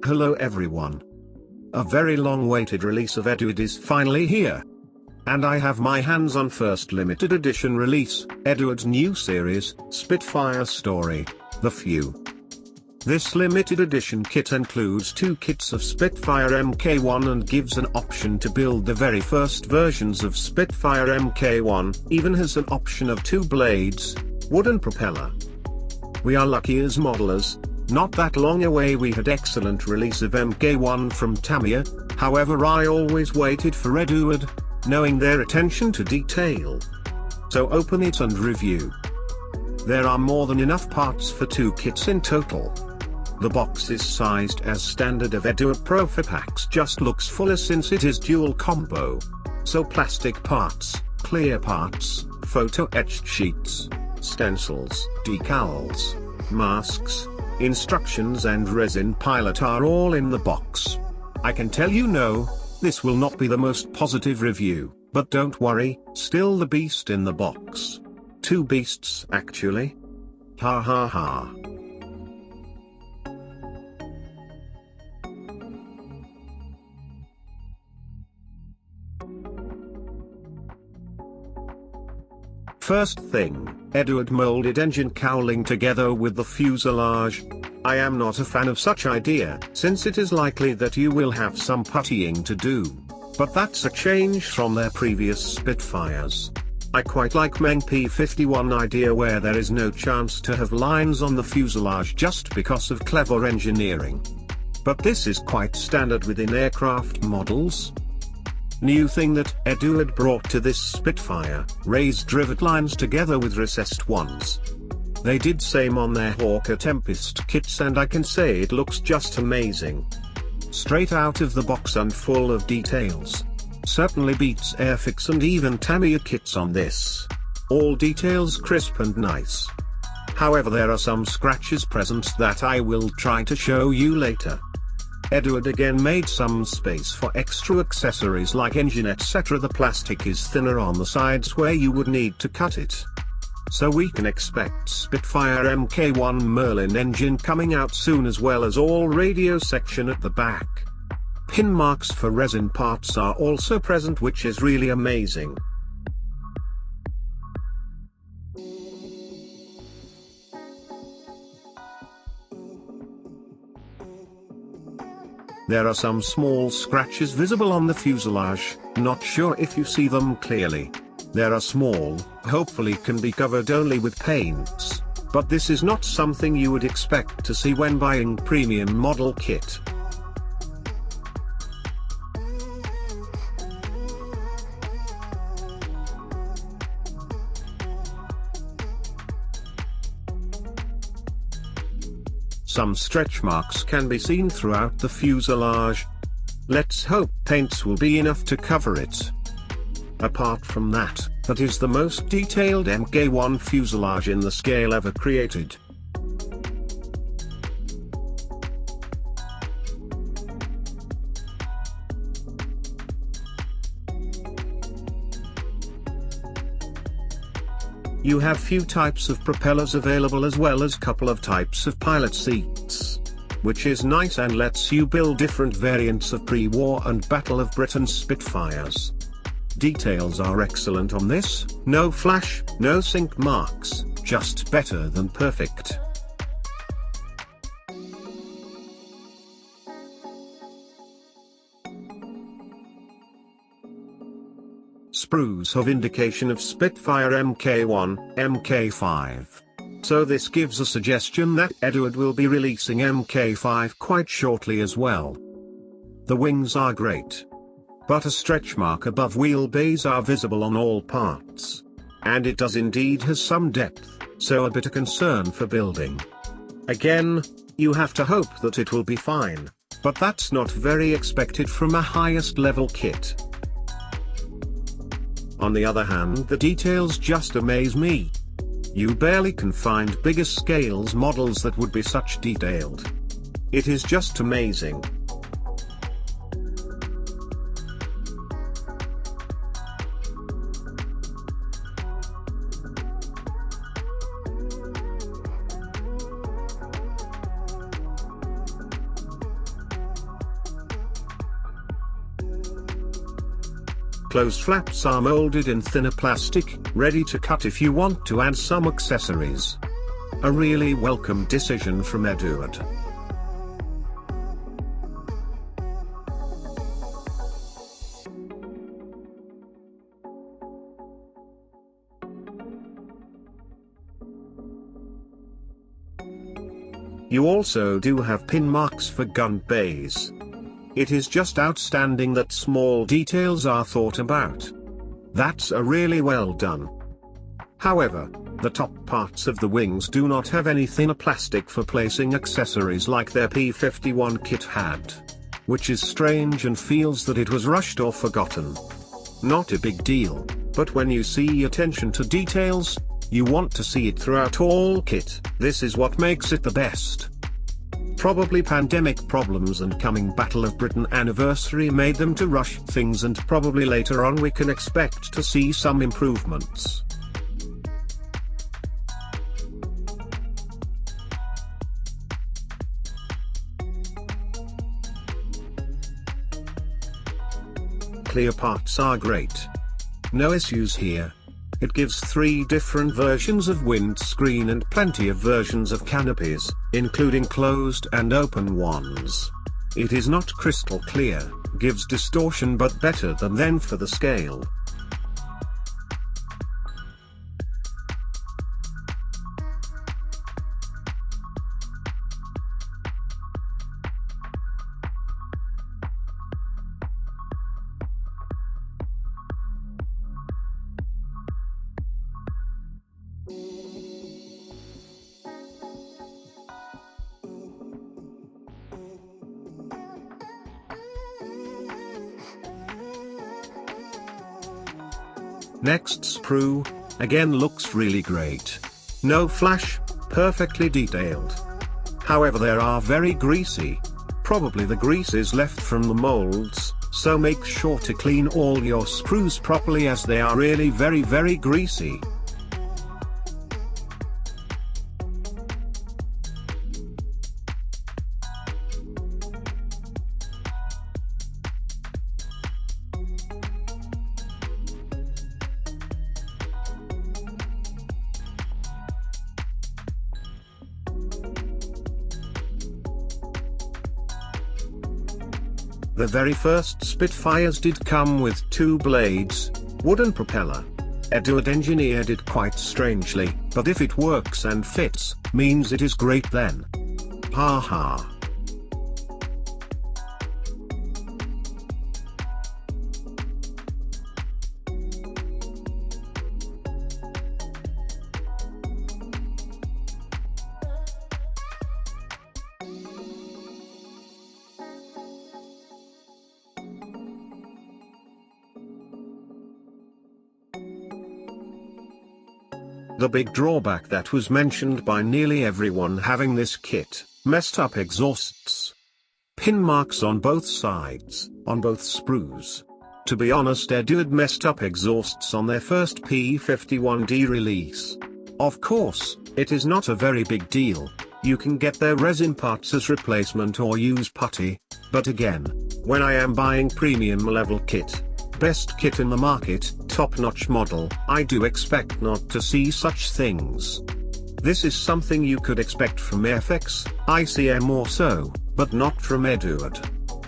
Hello everyone. A very long-awaited release of Eduard is finally here. And I have my hands on first limited edition release, Eduard's new series, Spitfire Story, The Few. This limited edition kit includes 2 kits of Spitfire Mk1 and gives an option to build the very first versions of Spitfire Mk1, even has an option of 2 blades, wooden propeller. We are lucky as modelers. Not that long away we had excellent release of Mk1 from Tamiya, however I always waited for Eduard, knowing their attention to detail. So open it and review. There are more than enough parts for 2 kits in total. The box is sized as standard of Eduard Profi packs, just looks fuller since it is dual combo. So plastic parts, clear parts, photo etched sheets, stencils, decals, masks, instructions and resin pilot are all in the box. I can tell you no, this will not be the most positive review, but don't worry, still the beast in the box. 2 beasts actually. Ha ha ha. First thing, Eduard molded engine cowling together with the fuselage. I am not a fan of such idea, since it is likely that you will have some puttying to do. But that's a change from their previous Spitfires. I quite like Mk1 idea where there is no chance to have lines on the fuselage just because of clever engineering. But this is quite standard within aircraft models. New thing that Eduard brought to this Spitfire, raised rivet lines together with recessed ones. They did same on their Hawker Tempest kits and I can say it looks just amazing. Straight out of the box and full of details. Certainly beats Airfix and even Tamiya kits on this. All details crisp and nice. However, there are some scratches present that I will try to show you later. Eduard again made some space for extra accessories like engine etc. The plastic is thinner on the sides where you would need to cut it. So we can expect Spitfire Mk1 Merlin engine coming out soon, as well as all radio section at the back. Pin marks for resin parts are also present, which is really amazing. There are some small scratches visible on the fuselage, not sure if you see them clearly. There are small, hopefully can be covered only with paints, but this is not something you would expect to see when buying premium model kit. Some stretch marks can be seen throughout the fuselage. Let's hope paints will be enough to cover it. Apart from that, that is the most detailed Mk1 fuselage in the scale ever created. You have few types of propellers available as well as couple of types of pilot seats. Which is nice and lets you build different variants of pre-war and Battle of Britain Spitfires. Details are excellent on this, no flash, no sink marks, just better than perfect. Sprues of indication of Spitfire Mk1, Mk5. So this gives a suggestion that Eduard will be releasing Mk5 quite shortly as well. The wings are great. But a stretch mark above wheelbase are visible on all parts. And it does indeed has some depth, so a bit of concern for building. Again, you have to hope that it will be fine, but that's not very expected from a highest level kit. On the other hand, the details just amaze me. You barely can find bigger scales models that would be such detailed. It is just amazing. Closed flaps are molded in thinner plastic, ready to cut if you want to add some accessories. A really welcome decision from Eduard. You also do have pin marks for gun bays. It is just outstanding that small details are thought about. That's a really well done. However, the top parts of the wings do not have any thinner plastic for placing accessories like their P-51 kit had. Which is strange and feels that it was rushed or forgotten. Not a big deal, but when you see attention to details, you want to see it throughout all kit. This is what makes it the best. Probably pandemic problems and coming Battle of Britain anniversary made them to rush things, and probably later on we can expect to see some improvements. Clear parts are great. No issues here. It gives 3 different versions of windscreen and plenty of versions of canopies, including closed and open ones. It is not crystal clear, gives distortion, but better than then for the scale. Next sprue, again looks really great. No flash, perfectly detailed. However, they are very greasy. Probably the grease is left from the molds, so make sure to clean all your sprues properly as they are really very greasy. The very first Spitfires did come with 2 blades, wooden propeller. Eduard engineered it quite strangely, but if it works and fits, means it is great then. Haha. The big drawback that was mentioned by nearly everyone having this kit, messed up exhausts. Pin marks on both sides, on both sprues. To be honest, Eduard messed up exhausts on their first P-51D release. Of course, it is not a very big deal. You can get their resin parts as replacement or use putty, but again, when I am buying premium level kit, best kit in the market, top-notch model, I do expect not to see such things. This is something you could expect from FX, ICM or so, but not from Eduard.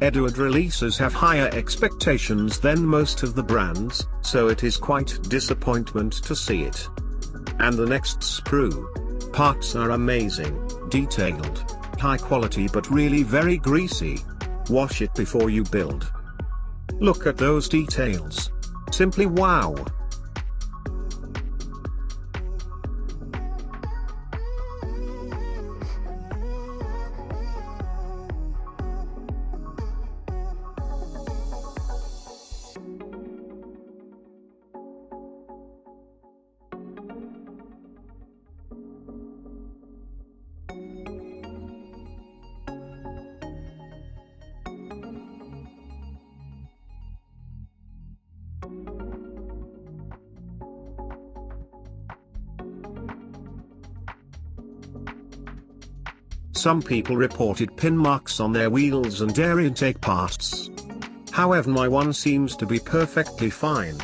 Eduard releases have higher expectations than most of the brands, so it is quite disappointment to see it. And the next sprue. Parts are amazing, detailed, high quality but really very greasy. Wash it before you build. Look at those details. Simply wow. Some people reported pin marks on their wheels and air intake parts. However, my one seems to be perfectly fine.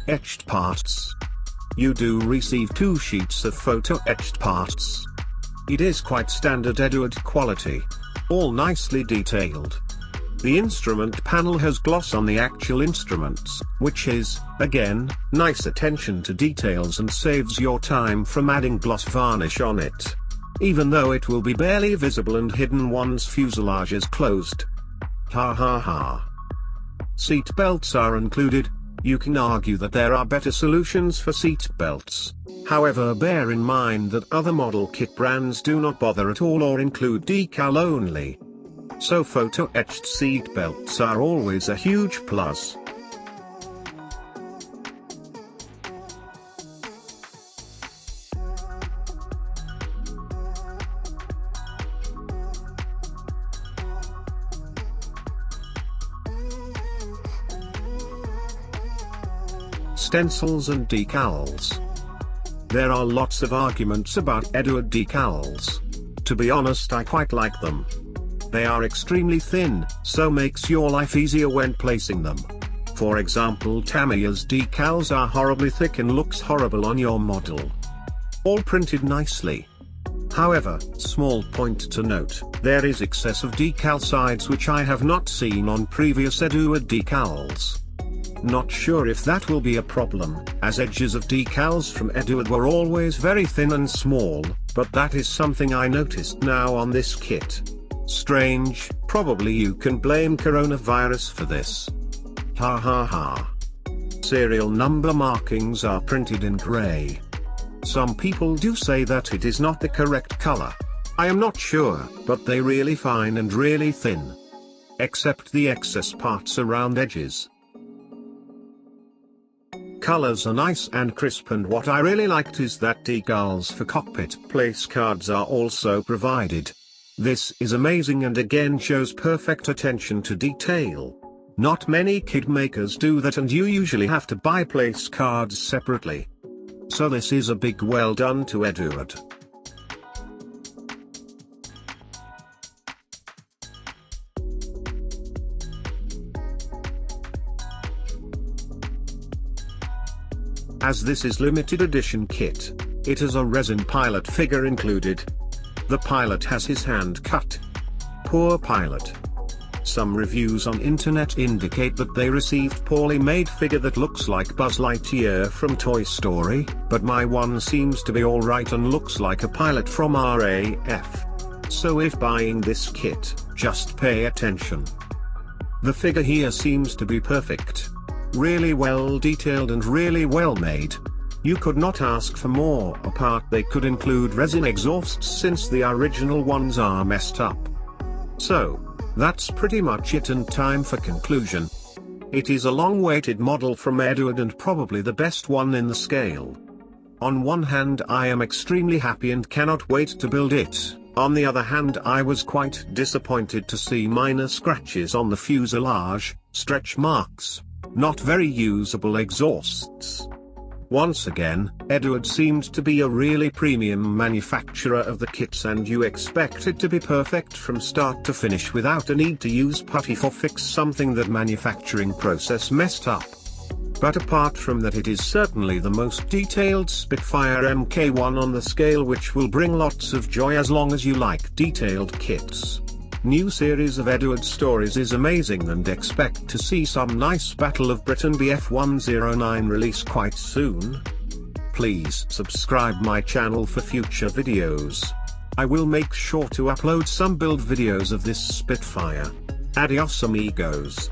Etched parts. You do receive 2 sheets of photo-etched parts. It is quite standard Eduard quality. All nicely detailed. The instrument panel has gloss on the actual instruments, which is, again, nice attention to details and saves your time from adding gloss varnish on it. Even though it will be barely visible and hidden once fuselage is closed. Ha ha ha. Seat belts are included. You can argue that there are better solutions for seat belts. However, bear in mind that other model kit brands do not bother at all or include decal only. So photo-etched seat belts are always a huge plus. Stencils and decals. There are lots of arguments about Eduard decals. To be honest, I quite like them. They are extremely thin, so makes your life easier when placing them. For example, Tamiya's decals are horribly thick and looks horrible on your model. All printed nicely. However, small point to note, there is excessive decal sides which I have not seen on previous Eduard decals. Not sure if that will be a problem, as edges of decals from Eduard were always very thin and small, but that is something I noticed now on this kit. Strange, probably you can blame coronavirus for this. Ha ha ha. Serial number markings are printed in grey. Some people do say that it is not the correct color. I am not sure, but they really fine and really thin. Except the excess parts around edges. Colors are nice and crisp, and what I really liked is that decals for cockpit place cards are also provided. This is amazing and again shows perfect attention to detail. Not many kit makers do that, and you usually have to buy place cards separately. So this is a big well done to Eduard. As this is limited edition kit, it has a resin pilot figure included. The pilot has his hand cut. Poor pilot. Some reviews on internet indicate that they received poorly made figure that looks like Buzz Lightyear from Toy Story, but my one seems to be alright and looks like a pilot from RAF. So if buying this kit, just pay attention. The figure here seems to be perfect. Really well detailed and really well made. You could not ask for more. Apart, they could include resin exhausts since the original ones are messed up. So, that's pretty much it, and time for conclusion. It is a long-awaited model from Eduard and probably the best one in the scale. On one hand, I am extremely happy and cannot wait to build it. On the other hand, I was quite disappointed to see minor scratches on the fuselage, stretch marks, not very usable exhausts. Once again, Eduard seemed to be a really premium manufacturer of the kits, and you expect it to be perfect from start to finish without a need to use putty for fix something that manufacturing process messed up. But apart from that, it is certainly the most detailed Spitfire Mk1 on the scale, which will bring lots of joy as long as you like detailed kits. New series of Eduard stories is amazing, and expect to see some nice Battle of Britain BF109 release quite soon. Please subscribe my channel for future videos. I will make sure to upload some build videos of this Spitfire. Adios amigos.